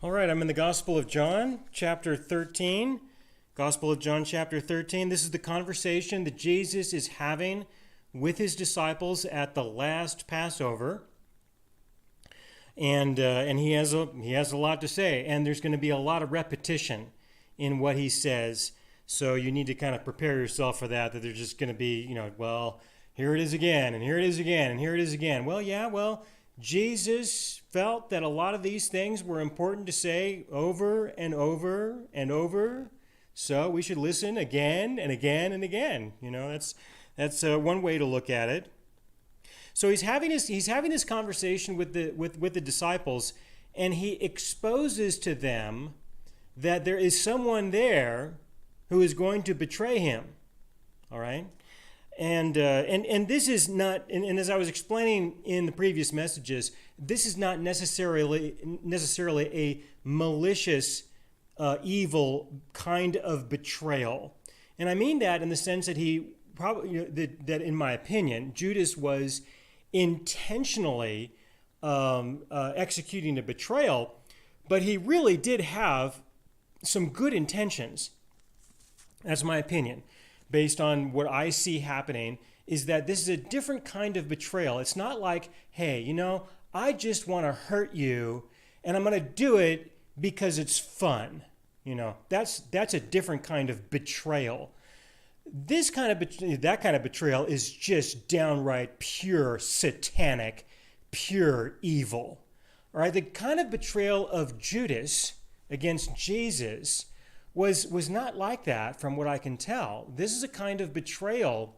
All right, I'm in the Gospel of John, chapter 13. Gospel of John, chapter 13. This is the conversation that Jesus is having with his disciples at the last Passover. And he has a lot to say, and there's going to be a lot of repetition in what he says. So you need to kind of prepare yourself for that there's just going to be, well, here it is again, and here it is again, and here it is again. Well, Jesus felt that a lot of these things were important to say over and over and over. So we should listen again and again and again. That's one way to look at it. So he's having this conversation with the disciples, and he exposes to them that there is someone there who is going to betray him. All right. And this is not, and as I was explaining in the previous messages, this is not necessarily a malicious, evil kind of betrayal. And I mean that in the sense that he probably, that in my opinion, Judas was intentionally executing a betrayal, but he really did have some good intentions. That's my opinion. Based on what I see happening, is that this is a different kind of betrayal. It's not like, hey, I just want to hurt you, and I'm going to do it because it's fun. That's a different kind of betrayal. That kind of betrayal is just downright pure satanic, pure evil. All right, the kind of betrayal of Judas against Jesus was not like that, from what I can tell. This is a kind of betrayal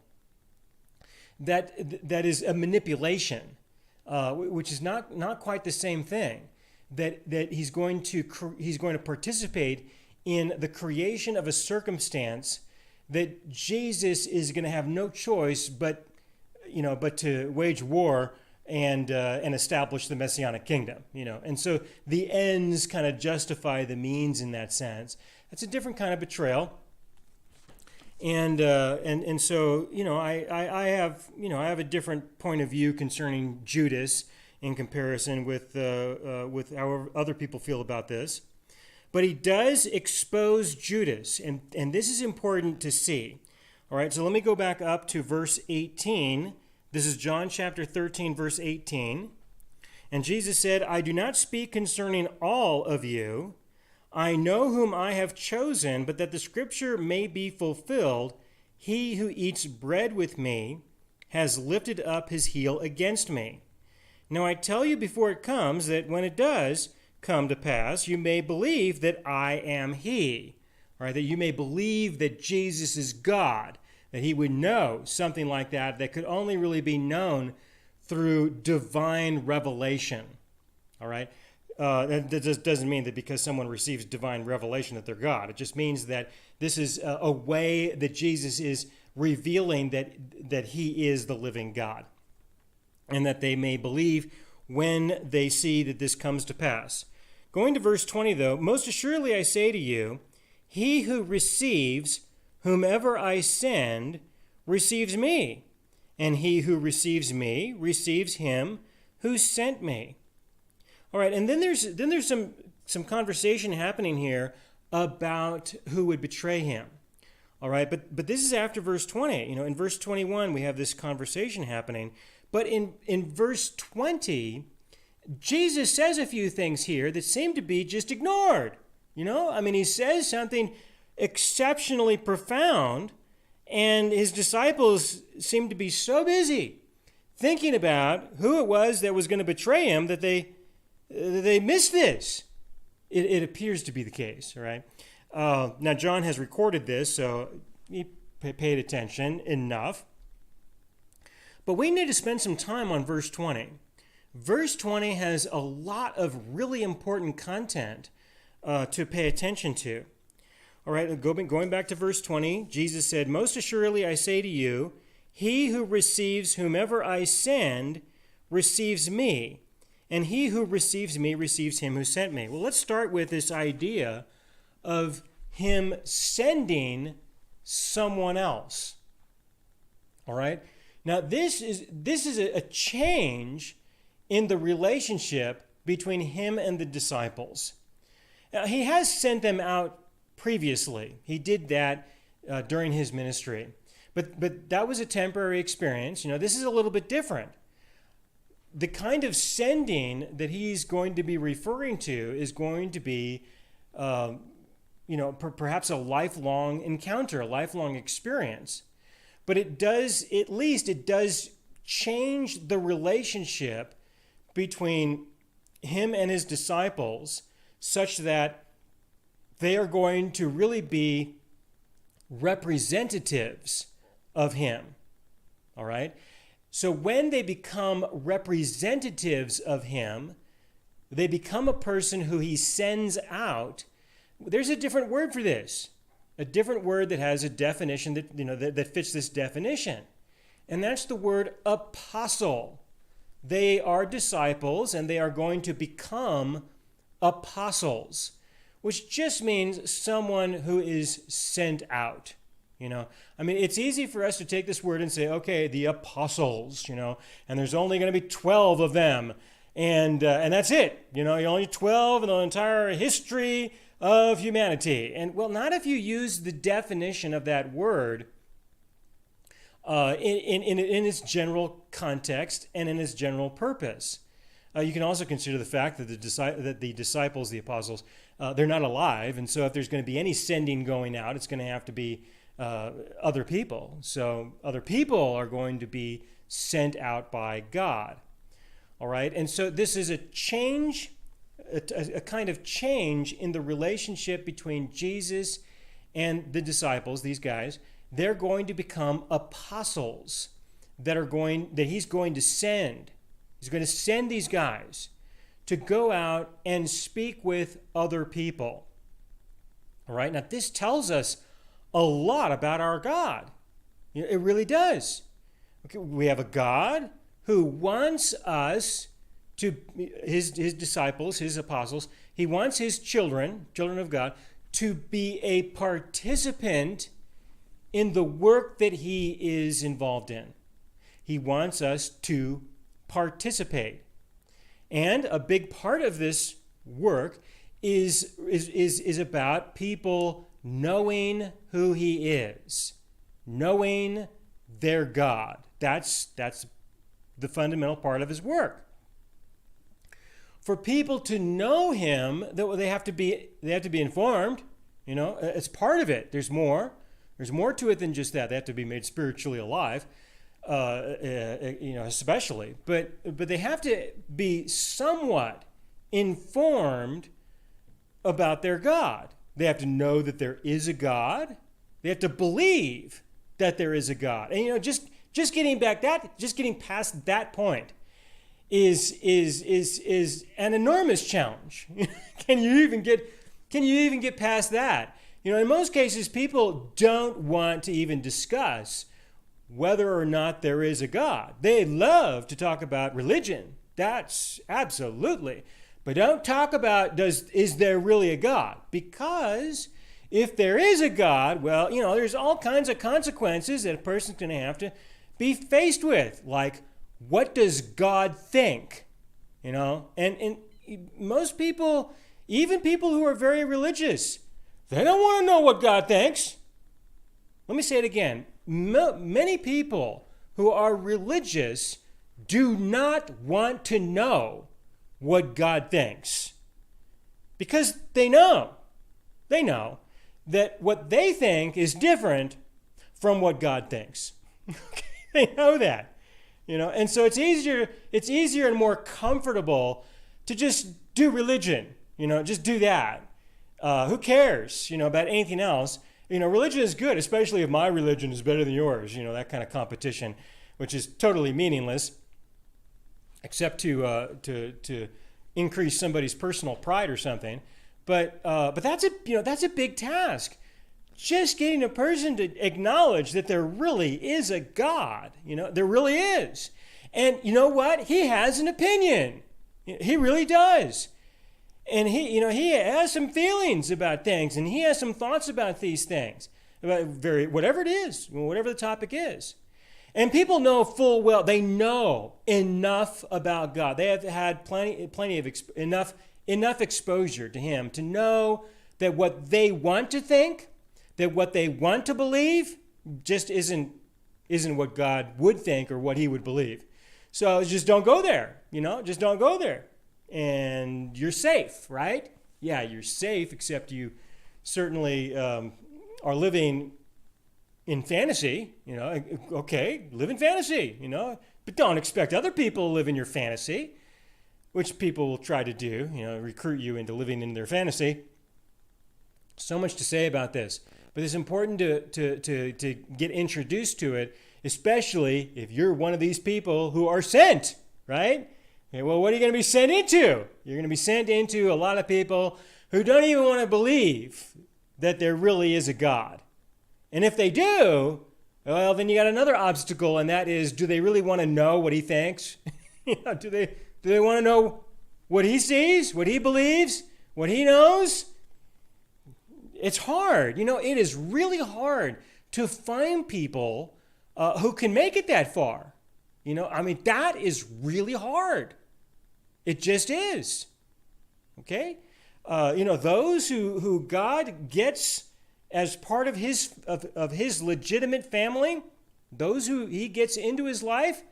that is a manipulation, which is not quite the same thing. That he's going to participate in the creation of a circumstance that Jesus is going to have no choice but to wage war and establish the Messianic kingdom. And so the ends kind of justify the means in that sense. That's a different kind of betrayal, and so I have a different point of view concerning Judas in comparison with how other people feel about this, but he does expose Judas, and this is important to see. All right, so let me go back up to verse 18. This is John chapter 13, verse 18, and Jesus said, "I do not speak concerning all of you. I know whom I have chosen, but that the scripture may be fulfilled, he who eats bread with me has lifted up his heel against me. Now I tell you before it comes, that when it does come to pass, you may believe that I am he." All right, that you may believe that Jesus is God, that he would know something like that could only really be known through divine revelation. All right. That just doesn't mean that because someone receives divine revelation that they're God. It just means that this is a way that Jesus is revealing that he is the living God, and that they may believe when they see that this comes to pass. Going to verse 20, though, "Most assuredly I say to you, he who receives whomever I send receives me, and he who receives me receives him who sent me." All right, and then there's some conversation happening here about who would betray him. All right, but this is after verse 20. In verse 21 we have this conversation happening, but in verse 20, Jesus says a few things here that seem to be just ignored. He says something exceptionally profound, and his disciples seem to be so busy thinking about who it was that was going to betray him that they missed this. It appears to be the case, all right? Now, John has recorded this, so he paid attention enough. But we need to spend some time on verse 20. Verse 20 has a lot of really important content to pay attention to. All right, going back to verse 20, Jesus said, "Most assuredly I say to you, he who receives whomever I send receives me, and he who receives me receives him who sent me." Well, let's start with this idea of him sending someone else. All right? Now, this is a change in the relationship between him and the disciples. He has sent them out previously. He did that during his ministry. But that was a temporary experience. This is a little bit different. The kind of sending that he's going to be referring to is going to be, perhaps a lifelong encounter, a lifelong experience. But it does change the relationship between him and his disciples such that they are going to really be representatives of him. All right? So when they become representatives of him, they become a person who he sends out. There's a different word for this, a different word that has a definition that fits this definition. And that's the word apostle. They are disciples and they are going to become apostles, which just means someone who is sent out. It's easy for us to take this word and say, okay, the apostles, and there's only going to be 12 of them. And that's it. You're only 12 in the entire history of humanity. And well, not if you use the definition of that word in its general context and in its general purpose. You can also consider the fact that the disciples, the apostles, they're not alive. And so if there's going to be any sending going out, it's going to have to be other people. So other people are going to be sent out by God. All right. And so this is a change, a kind of change in the relationship between Jesus and the disciples, these guys. They're going to become apostles that he's going to send. He's going to send these guys to go out and speak with other people. All right. Now, this tells us a lot about our God. It really does. Okay, we have a God who wants us to, his disciples, his apostles, he wants his children of God, to be a participant in the work that he is involved in. He wants us to participate. And a big part of this work is about people knowing who he is, knowing their God. That's the fundamental part of his work. For people to know him, they have to be informed. It's part of it. There's more to it than just that. They have to be made spiritually alive, especially. But they have to be somewhat informed about their God. They have to know that there is a God. They have to believe that there is a God. And just getting past that point is an enormous challenge. Can you even get past that? In most cases, people don't want to even discuss whether or not there is a God. They love to talk about religion. That's absolutely. But don't talk about is there really a God? Because if there is a God, well, there's all kinds of consequences that a person's going to have to be faced with. Like, what does God think? And most people, even people who are very religious, they don't want to know what God thinks. Let me say it again. Many people who are religious do not want to know what God thinks. Because they know that what they think is different from what God thinks. They know that. And so it's easier and more comfortable to just do religion, just do that. Who cares, about anything else? Religion is good, especially if my religion is better than yours, that kind of competition, which is totally meaningless, except to increase somebody's personal pride or something. But that's a big task. Just getting a person to acknowledge that there really is a God, there really is. And you know what? He has an opinion. He really does. And he has some feelings about things, and he has some thoughts about these things, about whatever it is, whatever the topic is. And people know full well, they know enough about God. They have had enough enough exposure to him to know that what they want to think, that what they want to believe, just isn't what God would think or what he would believe. So just don't go there, just don't go there. And you're safe, right? Yeah, you're safe, except you certainly are living in fantasy, okay, live in fantasy, but don't expect other people to live in your fantasy, which people will try to do, recruit you into living in their fantasy. So much to say about this, but it's important to get introduced to it, especially if you're one of these people who are sent, right? Okay, well, what are you going to be sent into? You're going to be sent into a lot of people who don't even want to believe that there really is a God. And if they do, well, then you got another obstacle, and that is, do they really want to know what he thinks? Do they want to know what he sees, what he believes, what he knows? It's hard. It is really hard to find people who can make it that far. That is really hard. It just is. Okay? Those who God gets as part of his legitimate family, those who he gets into his life,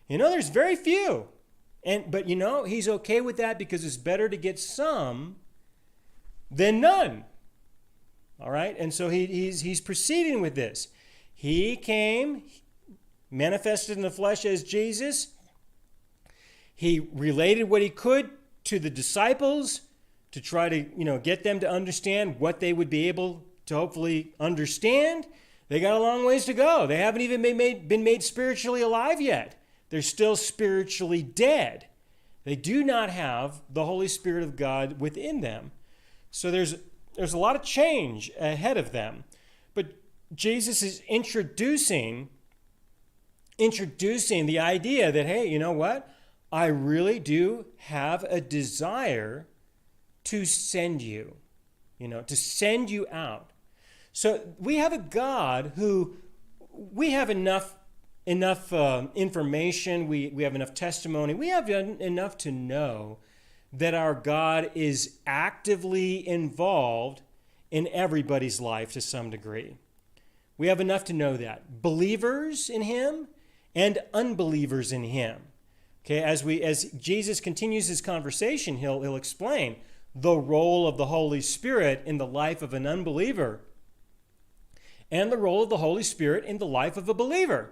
there's very few. But he's okay with that because it's better to get some than none. All right? And so he's proceeding with this. He came, manifested in the flesh as Jesus. He related what he could to the disciples to try to, get them to understand what they would be able to hopefully understand. They got a long ways to go. They haven't even been made spiritually alive yet. They're still spiritually dead. They do not have the Holy Spirit of God within them. So there's a lot of change ahead of them. But Jesus is introducing the idea that, hey, you know what? I really do have a desire to send you, to send you out. So we have a God who we have enough information, we have enough testimony, we have enough to know that our God is actively involved in everybody's life to some degree. We have enough to know that. Believers in him and unbelievers in him. Okay, as Jesus continues his conversation, he'll explain the role of the Holy Spirit in the life of an unbeliever and the role of the Holy Spirit in the life of a believer.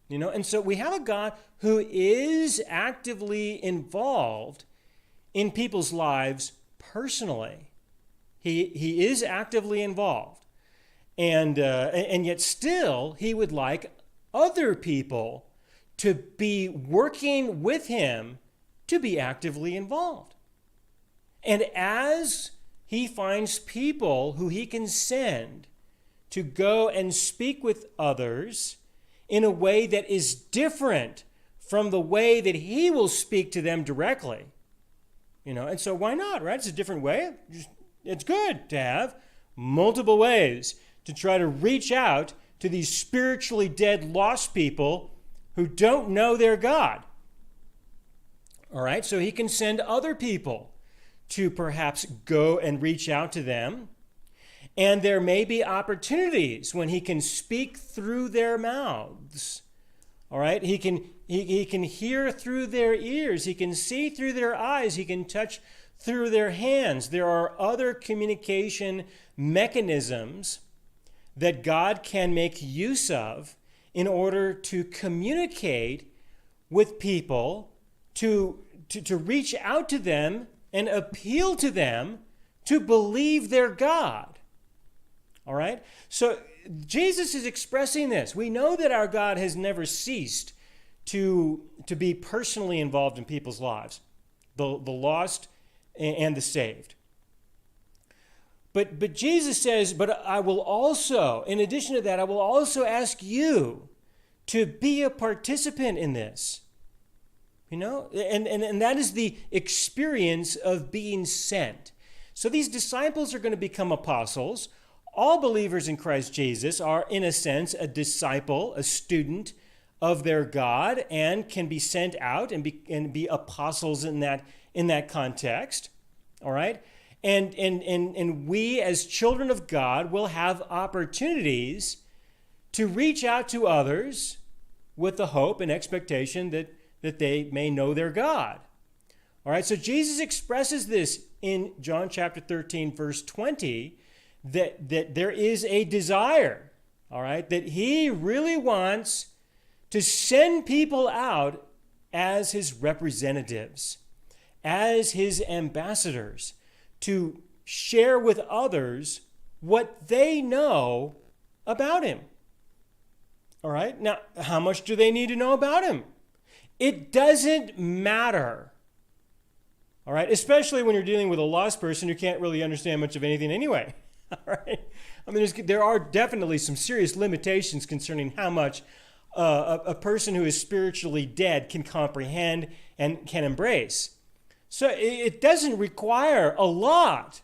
And so we have a God who is actively involved in people's lives personally. He is actively involved. And yet still, he would like other people to be working with him to be actively involved. And as he finds people who he can send to go and speak with others in a way that is different from the way that he will speak to them directly, and so why not, right? It's a different way. It's good to have multiple ways to try to reach out to these spiritually dead, lost people who don't know their God. All right, so he can send other people to perhaps go and reach out to them. And there may be opportunities when he can speak through their mouths. All right, he can hear through their ears. He can see through their eyes. He can touch through their hands. There are other communication mechanisms that God can make use of in order to communicate with people, to reach out to them and appeal to them to believe their God. All right? So Jesus is expressing this. We know that our God has never ceased to be personally involved in people's lives, the lost and the saved. But Jesus says, but I will also, in addition to that, I will also ask you to be a participant in this. And that is the experience of being sent. So these disciples are going to become apostles. All believers in Christ Jesus are, in a sense, a disciple, a student of their God, and can be sent out and be apostles in that context. all right? And we as children of God will have opportunities to reach out to others with the hope and expectation that they may know their God. All right, so Jesus expresses this in John chapter 13, verse 20, that there is a desire, all right, that he really wants to send people out as his representatives, as his ambassadors, to share with others what they know about him. All right, now, how much do they need to know about him? It doesn't matter. All right, especially when you're dealing with a lost person who can't really understand much of anything anyway. All right, I mean, there are definitely some serious limitations concerning how much a person who is spiritually dead can comprehend and can embrace. So it doesn't require a lot.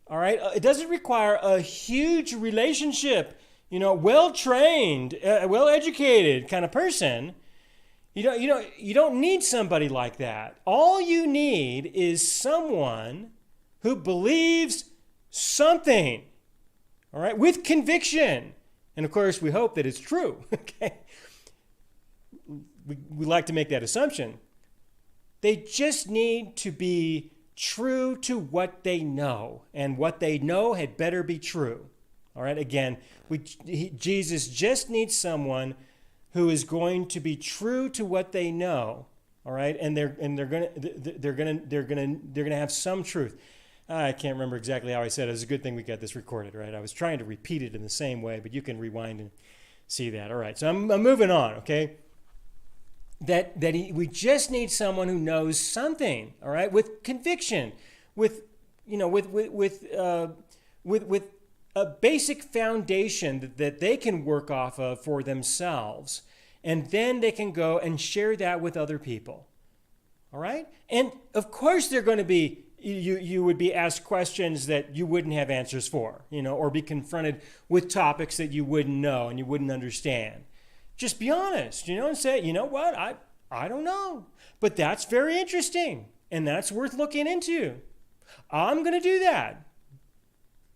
All right, it doesn't require a huge relationship, well-trained, well-educated kind of person. You don't need somebody like that. All you need is someone who believes something, all right, with conviction. And of course, we hope that it's true, okay? We like to make that assumption. They just need to be true to what they know, and what they know had better be true. All right, again, Jesus just needs someone who is going to be true to what they know, all right, and they're gonna have some truth. I can't remember exactly how I said it. It's a good thing we got this recorded, right? I was trying to repeat it in the same way, but you can rewind and see that. All right, so I'm moving on, okay? We just need someone who knows something, all right, with conviction, with a basic foundation that they can work off of for themselves, and then they can go and share that with other people. All right? And of course they're going to be, you would be asked questions that you wouldn't have answers for, or be confronted with topics that you wouldn't know and you wouldn't understand. Just be honest, and say, you know what, I don't know, but that's very interesting and that's worth looking into. I'm going to do that.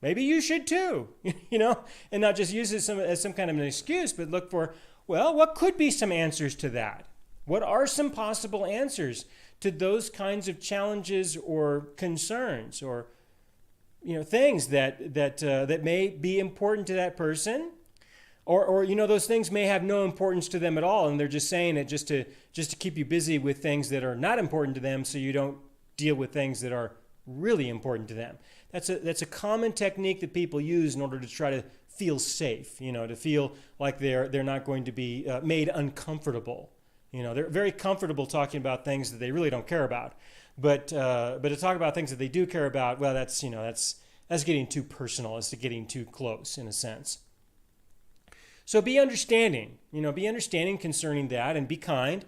Maybe you should too, and not just use it as some kind of an excuse, but look for, what could be some answers to that? What are some possible answers to those kinds of challenges or concerns or, things that may be important to that person, or those things may have no importance to them at all, and they're just saying it just to keep you busy with things that are not important to them, so you don't deal with things that are really important to them. That's a common technique that people use in order to try to feel safe, to feel like they're not going to be made uncomfortable. They're very comfortable talking about things that they really don't care about, but to talk about things that they do care about, well, that's getting too personal. It's getting too close in a sense. So be understanding, concerning that, and be kind.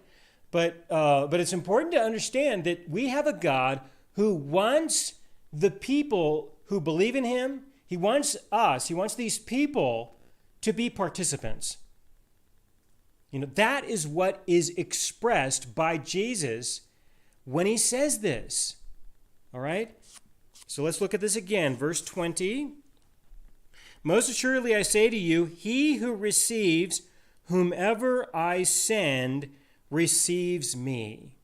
But it's important to understand that we have a God who wants the people who believe in him. He wants these people to be participants. That is what is expressed by Jesus when he says this. All right? So let's look at this again. Verse 20. Most assuredly I say to you, he who receives whomever I send receives me.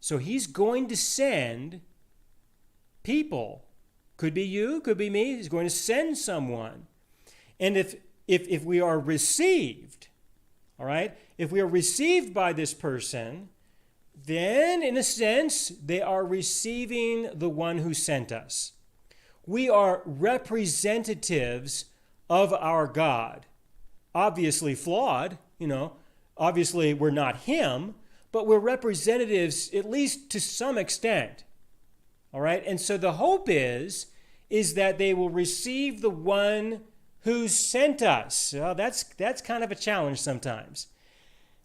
So he's going to send people. Could be you, could be me. He's going to send someone. And if we are received, all right, if we are received by this person, then in a sense, they are receiving the one who sent us. We are representatives of our God. Obviously flawed, obviously we're not him, but we're representatives at least to some extent. All right? And so the hope is that they will receive the one who sent us. Well, that's kind of a challenge sometimes.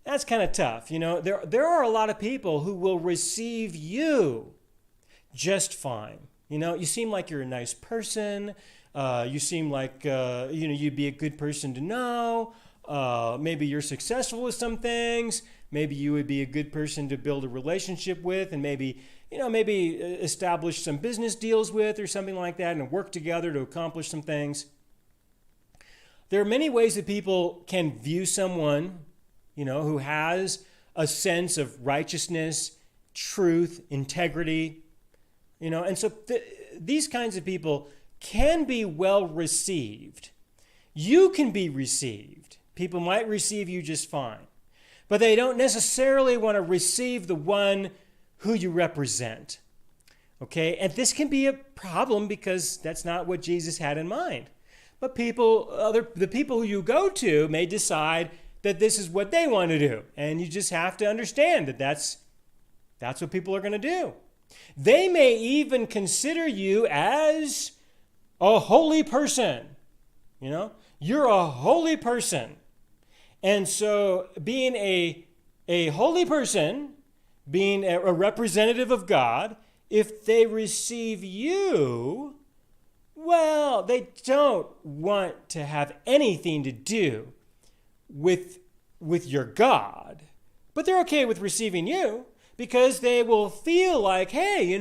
That's kind of tough. There are a lot of people who will receive you just fine. You seem like you're a nice person. You seem like, you'd be a good person to know. Maybe you're successful with some things. Maybe you would be a good person to build a relationship with, and maybe maybe establish some business deals with or something like that and work together to accomplish some things. There are many ways that people can view someone, who has a sense of righteousness, truth, integrity, and so these kinds of people can be well received. You can be received. People might receive you just fine, but they don't necessarily want to receive the one who you represent. Okay, and this can be a problem because that's not what Jesus had in mind. But the people who you go to may decide that this is what they want to do. And you just have to understand that that's what people are going to do. They may even consider you as a holy person. You're a holy person. And so being a holy person, being a representative of God, if they receive you, well, they don't want to have anything to do with your God. But they're okay with receiving you because they will feel like, hey,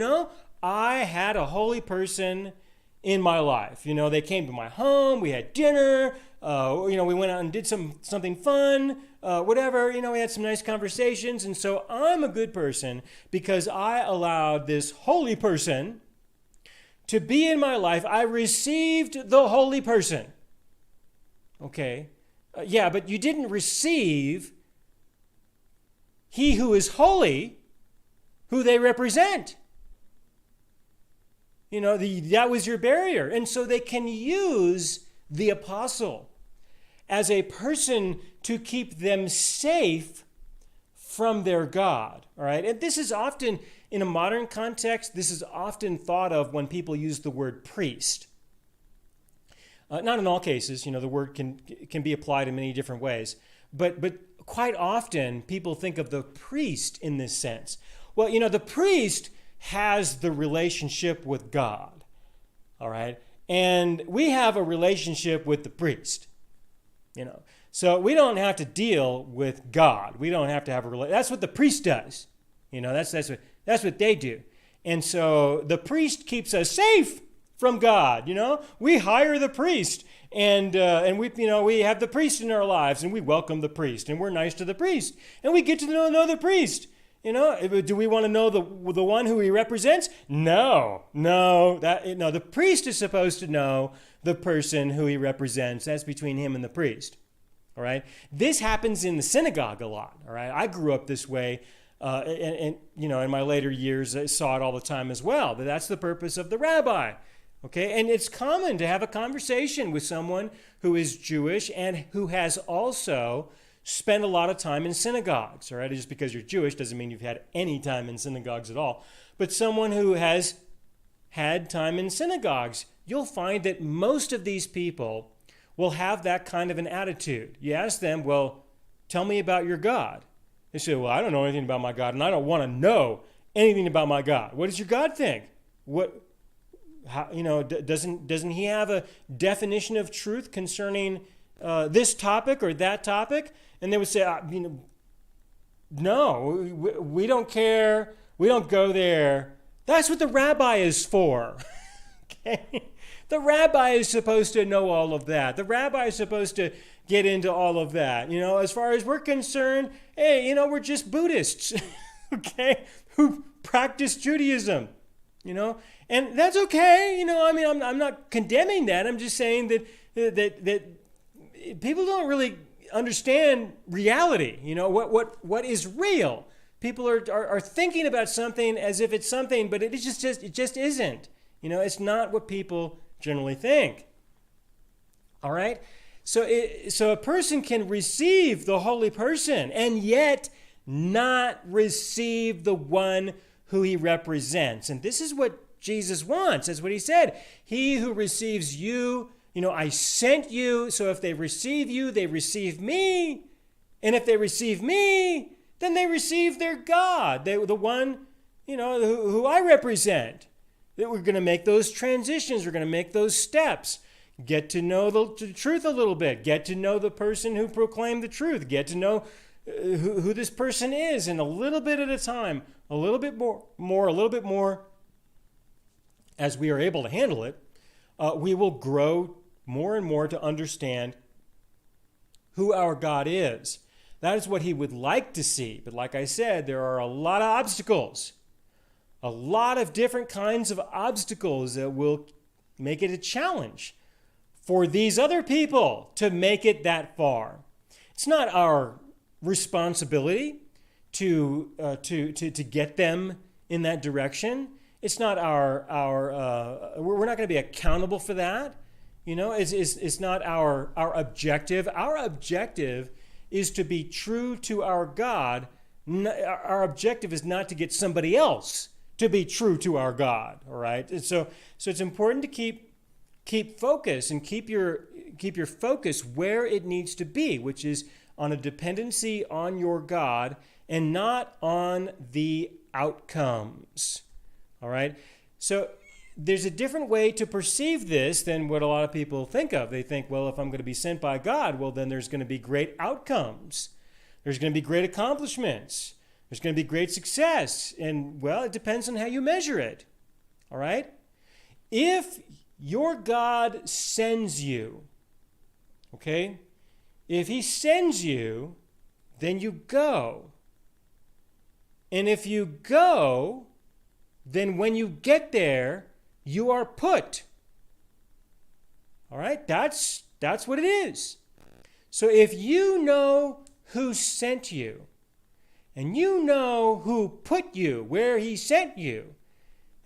I had a holy person in my life. They came to my home, we had dinner, we went out and did something fun, whatever, we had some nice conversations. And so I'm a good person because I allowed this holy person to be in my life. I received the holy person. Okay. Yeah, but you didn't receive he who is holy, who they represent. That was your barrier. And so they can use the apostle as a person to keep them safe from their God. All right. And this is often, in a modern context, this is often thought of when people use the word priest. Not in all cases, the word can be applied in many different ways. But quite often people think of the priest in this sense. Well, the priest has the relationship with God. All right. And we have a relationship with the priest. So we don't have to deal with God. We don't have to have a relationship. That's what the priest does. That's what they do. And so the priest keeps us safe from God. We hire the priest, and we have the priest in our lives, and we welcome the priest, and we're nice to the priest, and we get to know the priest. Do we want to know the one who he represents? No. The priest is supposed to know the person who he represents. That's between him and the priest. All right. This happens in the synagogue a lot. All right. I grew up this way. And in my later years, I saw it all the time as well. But that's the purpose of the rabbi. Okay, and it's common to have a conversation with someone who is Jewish and who has also spent a lot of time in synagogues. All right, just because you're Jewish doesn't mean you've had any time in synagogues at all. But someone who has had time in synagogues, you'll find that most of these people will have that kind of an attitude. You ask them, well, tell me about your God. They say, well, I don't know anything about my God, and I don't want to know anything about my God. What does your God think? Doesn't he have a definition of truth concerning this topic or that topic? And they would say, no, we don't care. We don't go there. That's what the rabbi is for. Okay? The rabbi is supposed to know all of that. The rabbi is supposed to get into all of that. As far as we're concerned, hey, we're just Buddhists, okay, who practice Judaism, and that's okay. I'm not condemning that. I'm just saying that people don't really understand reality. What is real. People are thinking about something as if it's something, but it just isn't. It's not what people generally think. All right. So a person can receive the holy person and yet not receive the one who he represents. And this is what Jesus wants. That's what he said. He who receives you, I sent you. So if they receive you, they receive me. And if they receive me, then they receive their God, the one, who I represent. That we're going to make those transitions. We're going to make those steps. Get to know the truth a little bit. Get to know the person who proclaimed the truth. Get to know who this person is, and a little bit at a time, a little bit more, a little bit more, as we are able to handle it, we will grow more and more to understand who our God is. That is what he would like to see. But like I said, there are a lot of obstacles, a lot of different kinds of obstacles that will make it a challenge for these other people to make it that far. It's not our responsibility to get them in that direction. It's not we're not going to be accountable for that. It's not our objective. Our objective is to be true to our God. Our objective is not to get somebody else to be true to our God. All right. And so it's important to keep focus and keep your focus where it needs to be, which is on a dependency on your God and not on the outcomes. All right. So there's a different way to perceive this than what a lot of people think of. They think, well, if I'm going to be sent by God, well, then there's going to be great outcomes. There's going to be great accomplishments. There's going to be great success. And, well, it depends on how you measure it. All right? If your God sends you, okay, if he sends you, then you go. And if you go, then when you get there, you are put. All right? That's what it is. So if you know who sent you, and you know who put you where he sent you,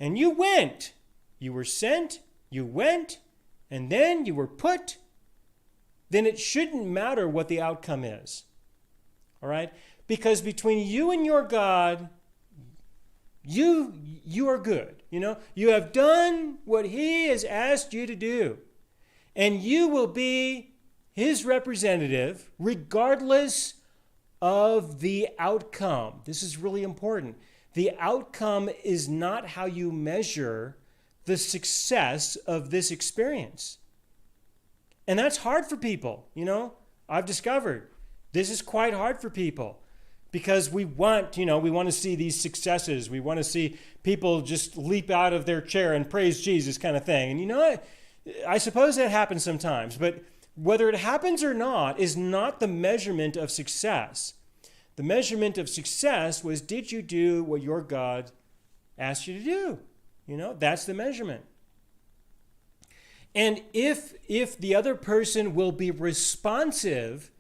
and you went, you were sent, you went, and then you were put, then it shouldn't matter what the outcome is. All right? Because between you and your God, you are good. You have done what he has asked you to do. And you will be his representative regardless of the outcome. This is really important. The outcome is not how you measure the success of this experience. And that's hard for people. I've discovered this is quite hard for people. Because we want to see these successes. We want to see people just leap out of their chair and praise Jesus kind of thing. And I suppose that happens sometimes. But whether it happens or not is not the measurement of success. The measurement of success was, did you do what your God asked you to do? That's the measurement. And if the other person will be responsive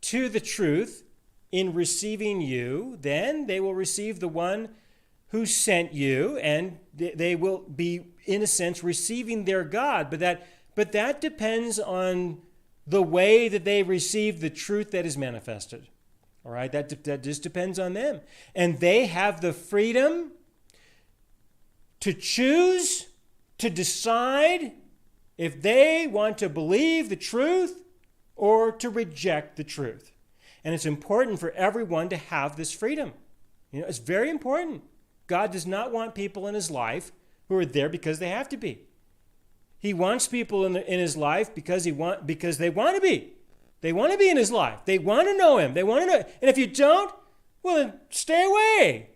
to the truth, in receiving you, then they will receive the one who sent you, and they will be, in a sense, receiving their God. But that depends on the way that they receive the truth that is manifested. All right, that just depends on them. And they have the freedom to choose, to decide if they want to believe the truth or to reject the truth. And it's important for everyone to have this freedom. It's very important. God does not want people in his life who are there because they have to be. He wants people in his life because they want to be. They want to be in his life. They want to know him. They want to know. And if you don't, well, then stay away.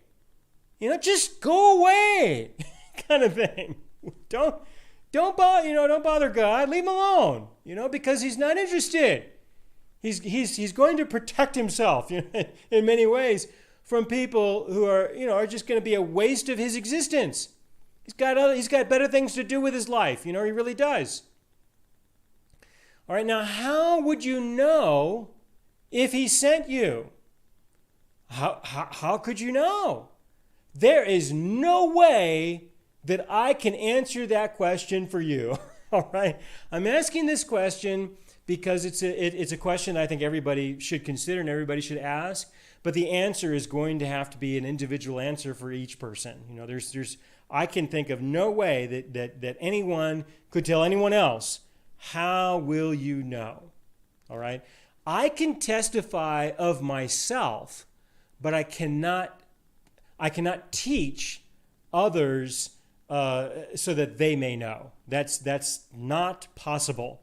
Just go away, kind of thing. Don't bother God. Leave him alone. Because he's not interested. He's going to protect himself in many ways from people who are just going to be a waste of his existence. He's got better things to do with his life. He really does. All right, now how would you know if he sent you? How could you know? There is no way that I can answer that question for you. All right, I'm asking this question because it's a question I think everybody should consider and everybody should ask, but the answer is going to have to be an individual answer for each person. I can think of no way that anyone could tell anyone else, how will you know? All right? I can testify of myself, but I cannot teach others so that they may know. That's not possible.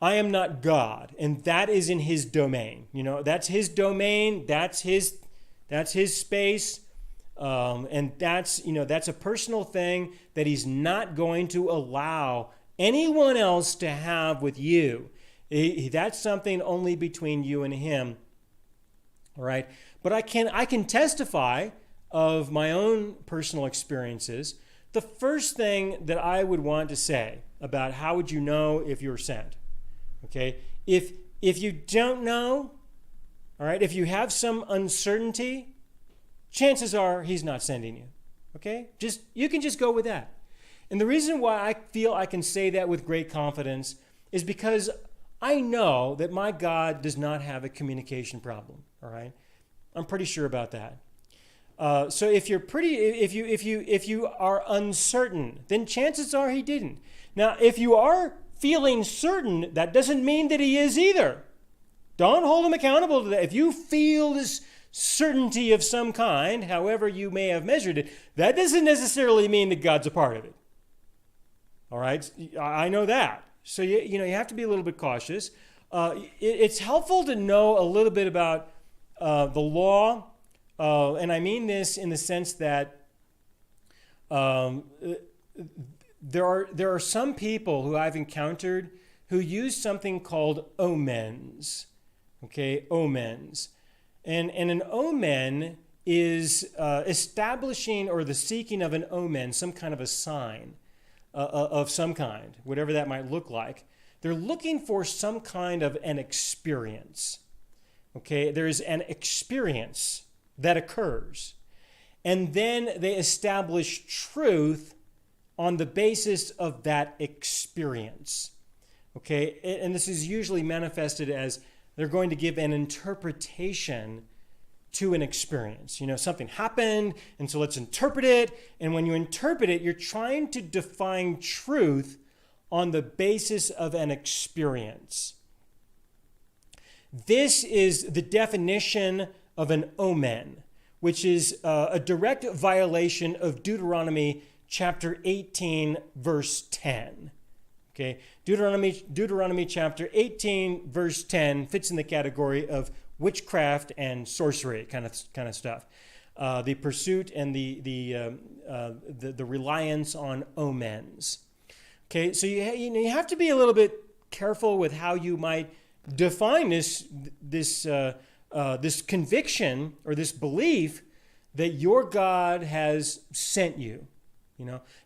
I am not God, and that is in his domain. That's his domain. That's his space, and that's a personal thing that he's not going to allow anyone else to have with you. That's something only between you and him. All right, but I can testify of my own personal experiences. The first thing that I would want to say about how would you know if you're sent, okay? If you don't know, all right, if you have some uncertainty, chances are he's not sending you, okay? You can just go with that. And the reason why I feel I can say that with great confidence is because I know that my God does not have a communication problem, all right? I'm pretty sure about that. So if you are uncertain, then chances are he didn't. Now, if you are feeling certain, that doesn't mean that he is either. Don't hold him accountable to that. If you feel this certainty of some kind, however you may have measured it, that doesn't necessarily mean that God's a part of it. All right, I know that. So you have to be a little bit cautious. It's helpful to know a little bit about the law. And I mean this in the sense that there are some people who I've encountered who use something called omens. Okay, omens. And an omen is establishing or the seeking of an omen, some kind of a sign of some kind, whatever that might look like. They're looking for some kind of an experience. Okay, there's an experience that occurs. And then they establish truth on the basis of that experience. Okay, and this is usually manifested as they're going to give an interpretation to an experience. Something happened, and so let's interpret it. And when you interpret it, you're trying to define truth on the basis of an experience. This is the definition of an omen, which is a direct violation of Deuteronomy chapter 18, verse 10. Okay, Deuteronomy chapter 18, verse 10 fits in the category of witchcraft and sorcery kind of stuff. The pursuit and the reliance on omens. Okay, so you have to be a little bit careful with how you might define this conviction or this belief that your God has sent you.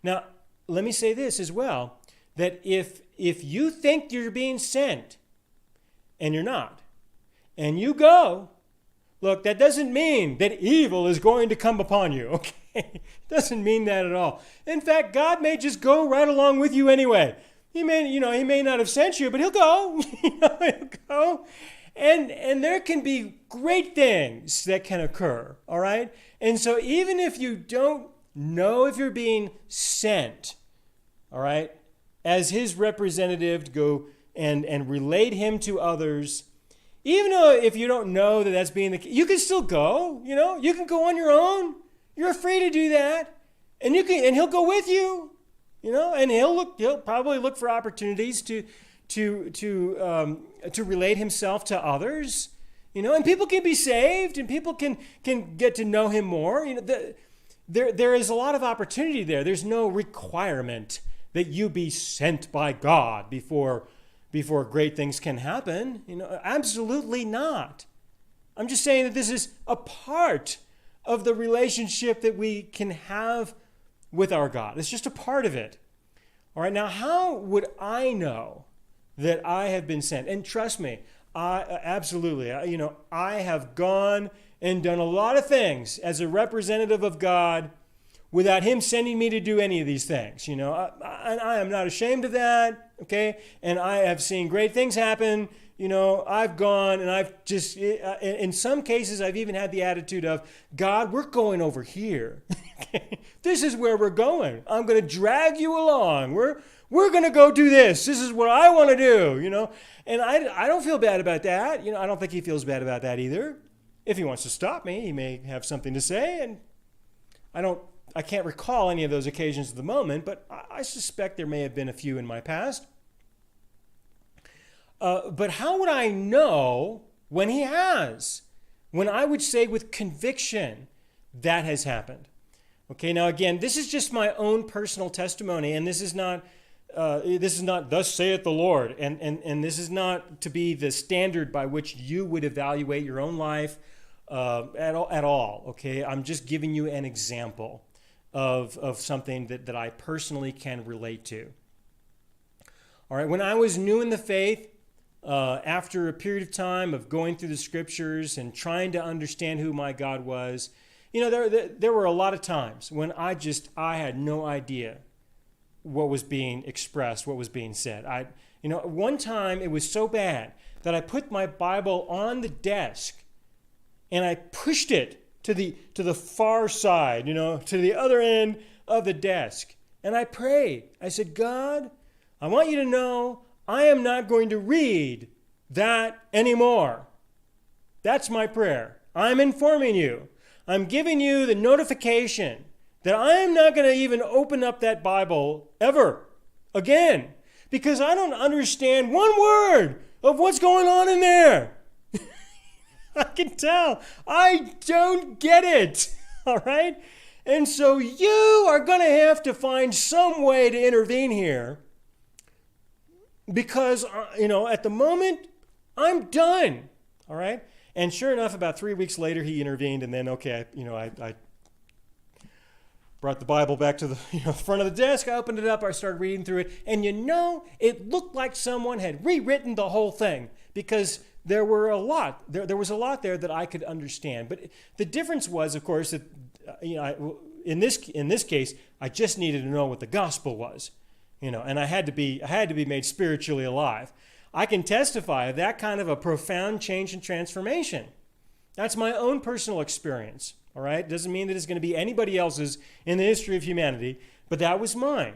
Now, let me say this as well, that if you think you're being sent and you're not, and you go, look, that doesn't mean that evil is going to come upon you, okay? It doesn't mean that at all. In fact, God may just go right along with you anyway. He may not have sent you, but he'll go. He'll go. And there can be great things that can occur, all right? And so even if you don't know if you're being sent, all right, as his representative to go and relate him to others, even though if you don't know that that's being the case, you can still go, you can go on your own. You're free to do that. And he'll go with you, and he'll probably look for opportunities to relate himself to others, and people can be saved and people can get to know him more. There is a lot of opportunity there. There's no requirement that you be sent by God before great things can happen. Absolutely not. I'm just saying that this is a part of the relationship that we can have with our God. It's just a part of it. All right, now how would I know that I have been sent? And trust me, absolutely, I have gone and done a lot of things as a representative of God without him sending me to do any of these things. I am not ashamed of that, okay? And I have seen great things happen. I've gone and I've just, in some cases, I've even had the attitude of, God, we're going over here. This is where we're going. I'm going to drag you along. We're going to go do this. This is what I want to do, And I don't feel bad about that. I don't think he feels bad about that either. If he wants to stop me, he may have something to say, and I can't recall any of those occasions at the moment, but I suspect there may have been a few in my past. But how would I know when he has? When I would say with conviction that has happened. Okay, now again, this is just my own personal testimony, and this is not thus saith the Lord, and this is not to be the standard by which you would evaluate your own life at all. Okay, I'm just giving you an example of something that I personally can relate to. All right, when I was new in the faith, after a period of time of going through the scriptures and trying to understand who my God was, there were a lot of times when I had no idea what was being expressed, what was being said. One time it was so bad that I put my Bible on the desk and I pushed it to the far side, to the other end of the desk. And I prayed. I said, God, I want you to know I am not going to read that anymore. That's my prayer. I'm informing you. I'm giving you the notification that I am not going to even open up that Bible ever again because I don't understand one word of what's going on in there. I can tell. I don't get it. All right? And so you are going to have to find some way to intervene here because, at the moment, I'm done. All right? And sure enough, about 3 weeks later, he intervened, and then, I brought the Bible back to the front of the desk. I opened it up. I started reading through it. And it looked like someone had rewritten the whole thing because there was a lot there that I could understand. But the difference was, of course, that in this case, I just needed to know what the gospel was, and I had to be made spiritually alive. I can testify of that kind of a profound change and transformation. That's my own personal experience. All right? Doesn't mean that it's going to be anybody else's in the history of humanity, but that was mine.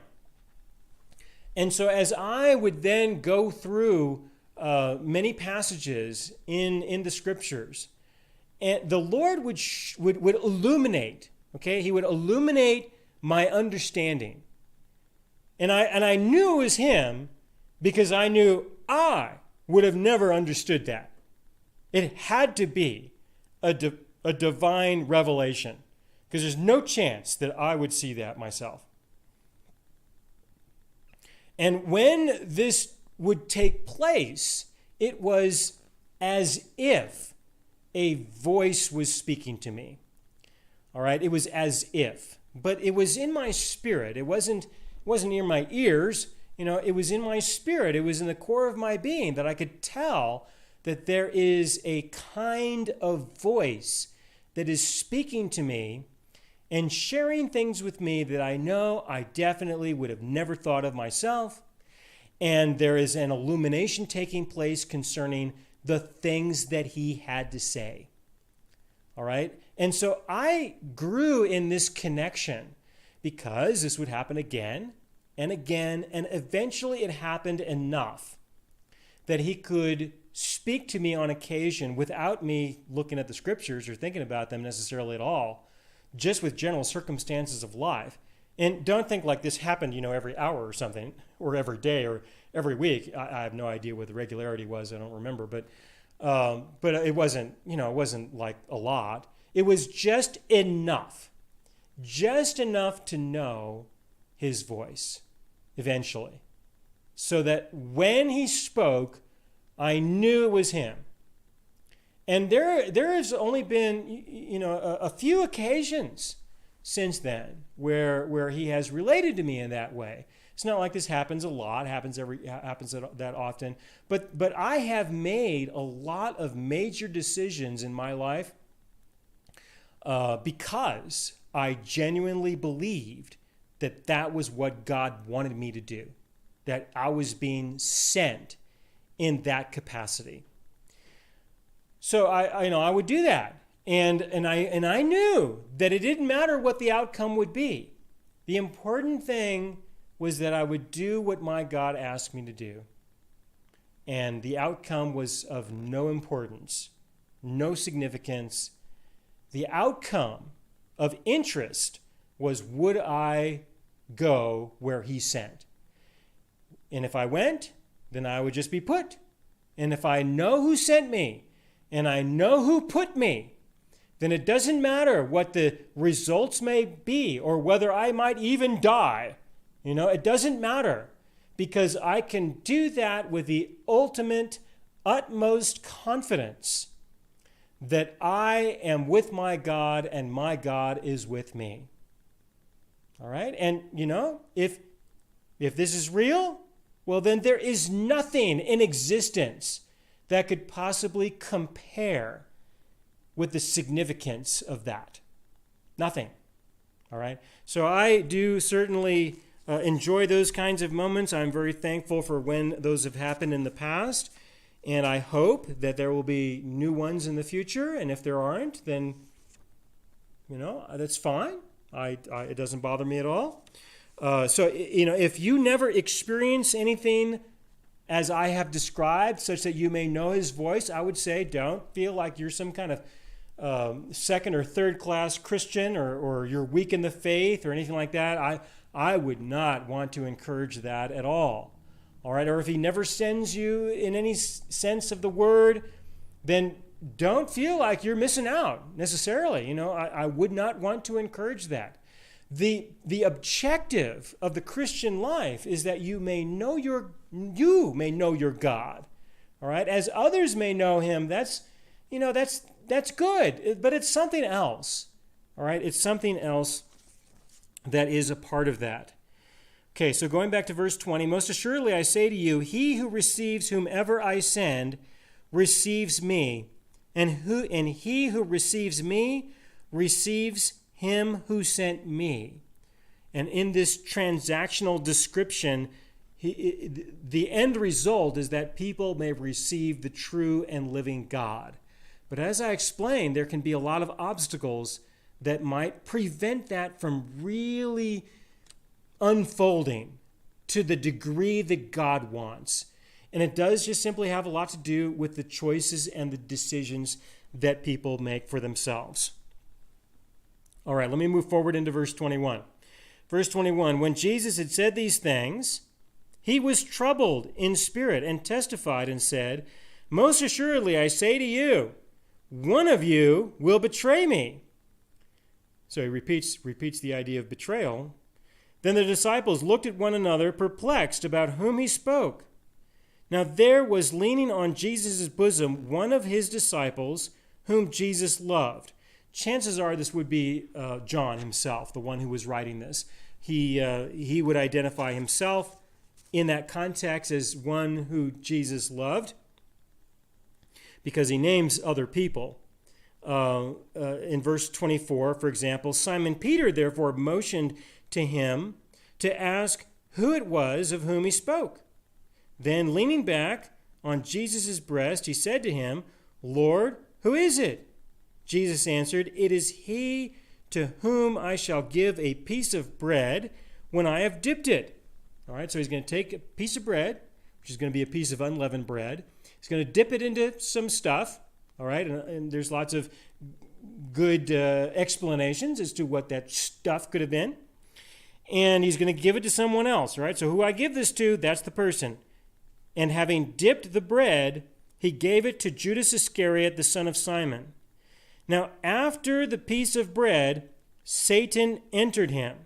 And so as I would then go through many passages in the scriptures, and the Lord would illuminate, okay? He would illuminate my understanding. And I knew it was him because I knew I would have never understood that. It had to be a divine revelation because there's no chance that I would see that myself. And when this would take place, it was as if a voice was speaking to me. All right? It was as if. But it was in my spirit. It wasn't near my ears. It was in my spirit. It was in the core of my being that I could tell that there is a kind of voice that is speaking to me and sharing things with me that I know I definitely would have never thought of myself. And there is an illumination taking place concerning the things that he had to say. All right? And so I grew in this connection because this would happen again and again, and eventually it happened enough that he could speak to me on occasion without me looking at the scriptures or thinking about them necessarily at all, just with general circumstances of life. And don't think like this happened, every hour or something, or every day or every week. I have no idea what the regularity was. I don't remember, but it wasn't, it wasn't like a lot. It was just enough to know his voice eventually, so that when he spoke, I knew it was him. And there has only been, a few occasions since then where he has related to me in that way. It's not like this happens a lot, happens that often, but I have made a lot of major decisions in my life because I genuinely believed that was what God wanted me to do, that I was being sent in that capacity. So I would do that. And I knew that it didn't matter what the outcome would be. The important thing was that I would do what my God asked me to do. And the outcome was of no importance, no significance. The outcome of interest was, would I go where he sent? And if I went, then I would just be put. and if I know who sent me, and I know who put me, then it doesn't matter what the results may be or whether I might even die. It doesn't matter, because I can do that with the ultimate, utmost confidence that I am with my God and my God is with me. All right? And, if this is real, well, then there is nothing in existence that could possibly compare with the significance of that. Nothing. All right? So I do certainly enjoy those kinds of moments. I'm very thankful for when those have happened in the past. And I hope that there will be new ones in the future. And if there aren't, then, that's fine. It doesn't bother me at all. So if you never experience anything as I have described, such that you may know his voice, I would say don't feel like you're some kind of second or third class Christian or you're weak in the faith or anything like that. I would not want to encourage that at all. All right, or if he never sends you in any sense of the word, then don't feel like you're missing out necessarily. I would not want to encourage that. The objective of the Christian life is that you may know your God. All right, as others may know him, that's good, but it's something else. All right, it's something else that is a part of that. Okay, so going back to verse 20, most assuredly I say to you, he who receives whomever I send receives me, and he who receives me receives him who sent me. And in this transactional description, the end result is that people may receive the true and living God. But as I explained, there can be a lot of obstacles that might prevent that from really unfolding to the degree that God wants. And it does just simply have a lot to do with the choices and the decisions that people make for themselves. All right, let me move forward into verse 21. Verse 21, when Jesus had said these things, he was troubled in spirit and testified and said, most assuredly I say to you, one of you will betray me. So he repeats the idea of betrayal. Then the disciples looked at one another, perplexed about whom he spoke. Now there was leaning on Jesus' bosom one of his disciples whom Jesus loved. Chances are this would be John himself, the one who was writing this. He would identify himself in that context as one who Jesus loved because he names other people. In verse 24, for example, Simon Peter therefore motioned to him to ask who it was of whom he spoke. Then leaning back on Jesus' breast, he said to him, Lord, who is it? Jesus answered, it is he to whom I shall give a piece of bread when I have dipped it. All right, so he's going to take a piece of bread, which is going to be a piece of unleavened bread. He's going to dip it into some stuff. All right, and there's lots of good explanations as to what that stuff could have been. And he's going to give it to someone else, right? So who I give this to, that's the person. And having dipped the bread, he gave it to Judas Iscariot, the son of Simon. Now, after the piece of bread, Satan entered him.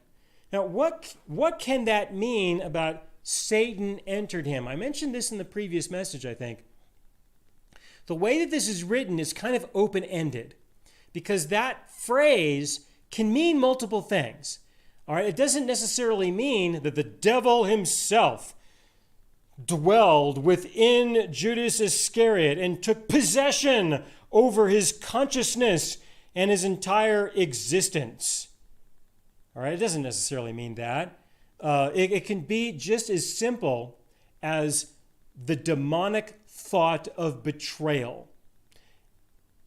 Now, what can that mean about Satan entered him? I mentioned this in the previous message, I think. The way that this is written is kind of open-ended because that phrase can mean multiple things. All right, it doesn't necessarily mean that the devil himself dwelled within Judas Iscariot and took possession over his consciousness and his entire existence. All right, it doesn't necessarily mean that. It can be just as simple as the demonic thought of betrayal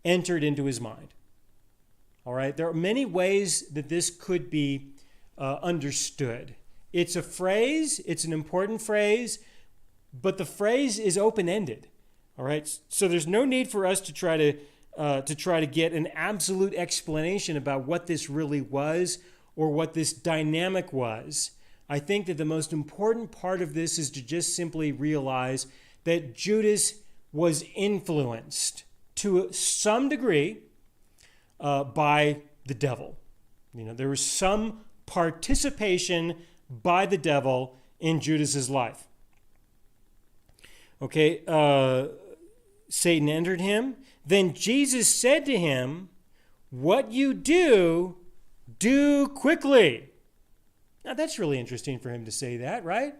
entered into his mind. All right, there are many ways that this could be understood. It's a phrase, it's an important phrase, but the phrase is open-ended. All right, so there's no need for us to try to get an absolute explanation about what this really was or what this dynamic was. I think that the most important part of this is to just simply realize that Judas was influenced to some degree by the devil. There was some participation by the devil in Judas's life. Okay, Satan entered him. Then Jesus said to him, "What you do, do quickly." Now that's really interesting for him to say that, right?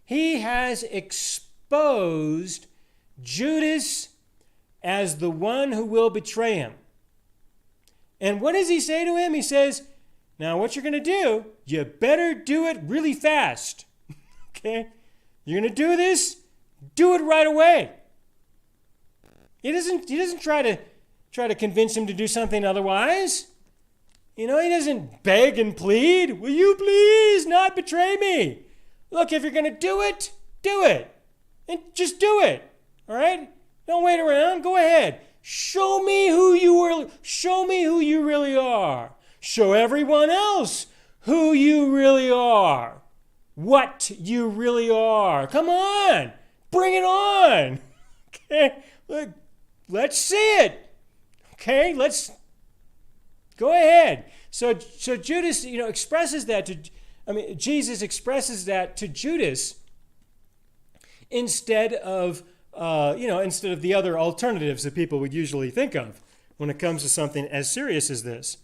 He has exposed Judas as the one who will betray him. And what does he say to him? He says, now what you're going to do, you better do it really fast. Okay? You're going to do this, do it right away. He doesn't try to convince him to do something otherwise. He doesn't beg and plead. Will you please not betray me? Look, if you're going to do it, do it. And just do it. All right? Don't wait around. Go ahead. Show me who you really are. Show everyone else who you really are. What you really are. Come on. Bring it on. Okay? Look, let's see it. Okay? Let's go ahead. So Judas, expresses that Jesus expresses that to Judas instead of the other alternatives that people would usually think of when it comes to something as serious as this.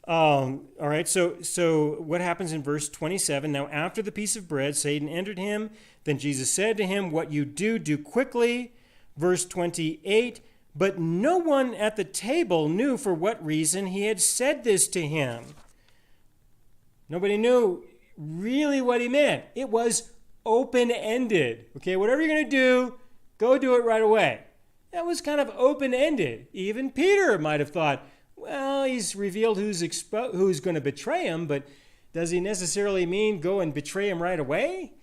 All right, so what happens in verse 27? Now after the piece of bread, Satan entered him. Then Jesus said to him, "What you do, do quickly." Verse 28, but no one at the table knew for what reason he had said this to him. Nobody knew really what he meant. It was open-ended. Okay, whatever you're going to do, go do it right away. That was kind of open-ended. Even Peter might have thought, well, he's revealed who's going to betray him, but does he necessarily mean go and betray him right away?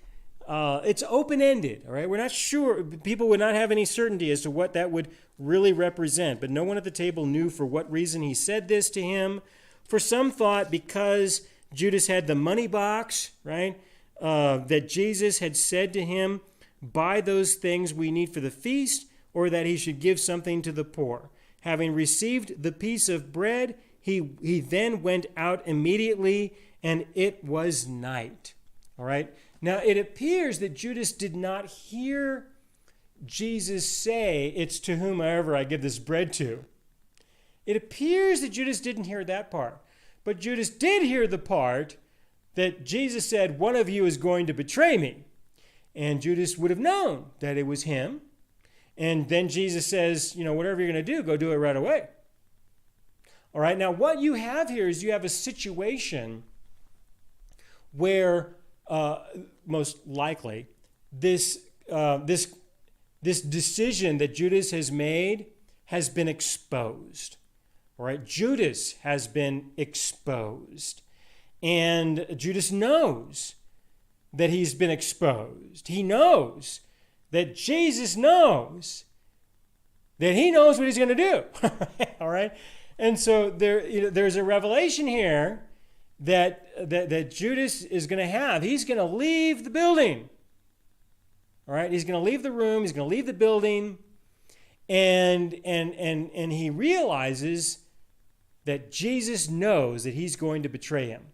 It's open-ended, all right? We're not sure. People would not have any certainty as to what that would really represent, but no one at the table knew for what reason he said this to him. For some thought because Judas had the money box, right, that Jesus had said to him, "Buy those things we need for the feast," or that he should give something to the poor. Having received the piece of bread, he then went out immediately, and it was night. All right? Now, it appears that Judas did not hear Jesus say, "It's to whomever I give this bread to." It appears that Judas didn't hear that part. But Judas did hear the part that Jesus said, "One of you is going to betray me." And Judas would have known that it was him. And then Jesus says, whatever you're going to do, go do it right away. All right, now what you have here is you have a situation where most likely this decision that Judas has made has been exposed. All right, Judas has been exposed. And Judas knows that he's been exposed. He knows that Jesus knows that he knows what he's going to do. All right? And so there's a revelation here that Judas is going to have. He's going to leave the building. All right? He's going to leave the room. He's going to leave the building. And he realizes that Jesus knows that he's going to betray him.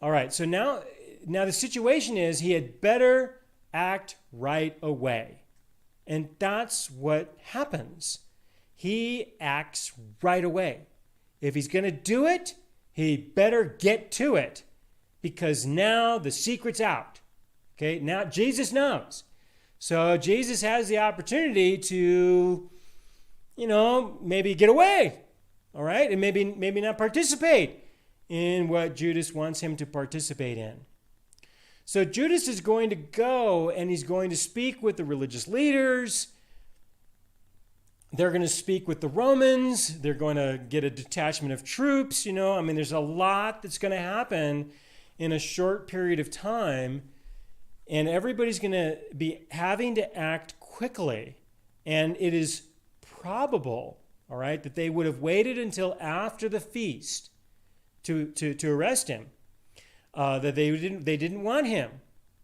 All right, so now the situation is he had better act right away. And that's what happens. He acts right away. If he's going to do it, he better get to it, because now the secret's out. Okay, now Jesus knows. So Jesus has the opportunity to, maybe get away. All right, and maybe not participate in what Judas wants him to participate in. So Judas is going to go and he's going to speak with the religious leaders. They're going to speak with the Romans. They're going to get a detachment of troops. There's a lot that's going to happen in a short period of time. And everybody's going to be having to act quickly. And it is probable, all right, that they would have waited until after the feast to arrest him. That they didn't want him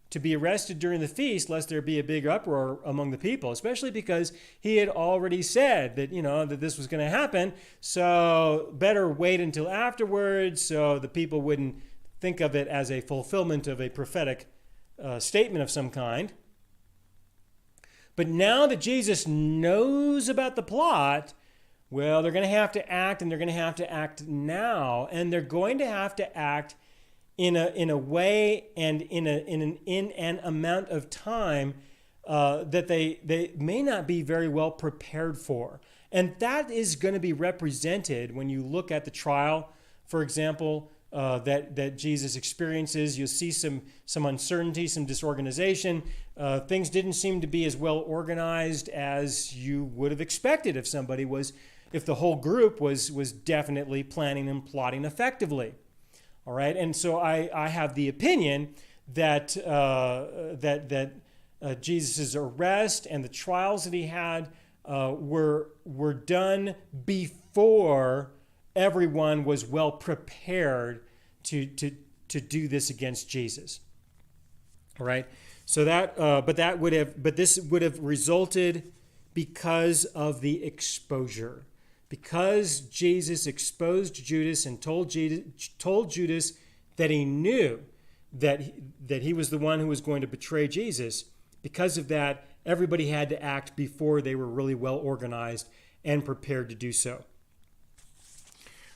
to be arrested during the feast, lest there be a big uproar among the people, especially because he had already said that, that this was going to happen. So better wait until afterwards so the people wouldn't think of it as a fulfillment of a prophetic statement of some kind. But now that Jesus knows about the plot, well, they're going to have to act, and they're going to have to act now, and they're going to have to act in a way and in an amount of time that they may not be very well prepared for. And that is going to be represented when you look at the trial, for example, that Jesus experiences. You'll see some uncertainty, some disorganization. Things didn't seem to be as well organized as you would have expected if the whole group was definitely planning and plotting effectively. All right, and so I have the opinion that Jesus' arrest and the trials that he had were done before everyone was well prepared to do this against Jesus. All right, so this would have resulted because of the exposure. Because Jesus exposed Judas and told Judas that he knew that he was the one who was going to betray Jesus, because of that, everybody had to act before they were really well organized and prepared to do so.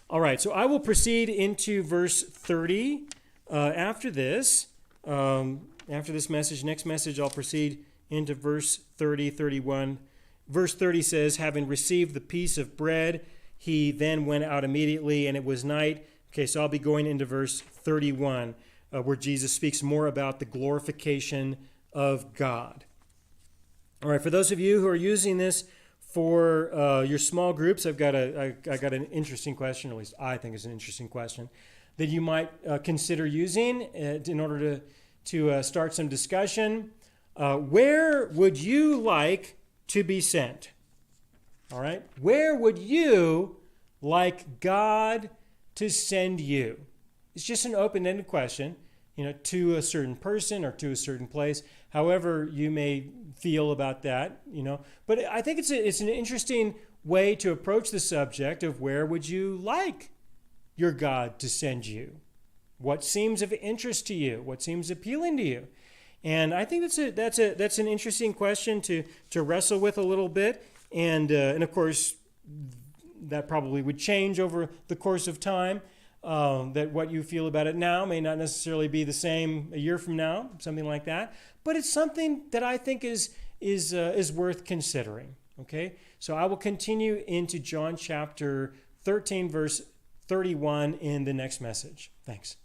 All right, so I will proceed into verse 30 after this. After this message, next message, I'll proceed into verse 30, 31. Verse 30 says, having received the piece of bread, he then went out immediately, and it was night. Okay, so I'll be going into verse 31, where Jesus speaks more about the glorification of God. All right, for those of you who are using this for your small groups, I got an interesting question, or at least I think it's an interesting question, that you might consider using in order to start some discussion. Where would you like to be sent? All right. Where would you like God to send you? It's just an open-ended question, to a certain person or to a certain place, however you may feel about that, But I think it's an interesting way to approach the subject of where would you like your God to send you? What seems of interest to you? What seems appealing to you? And I think that's an interesting question to wrestle with a little bit, and of course that probably would change over the course of time. That what you feel about it now may not necessarily be the same a year from now, something like that. But it's something that I think is worth considering. Okay, so I will continue into John chapter 13, verse 31 in the next message. Thanks.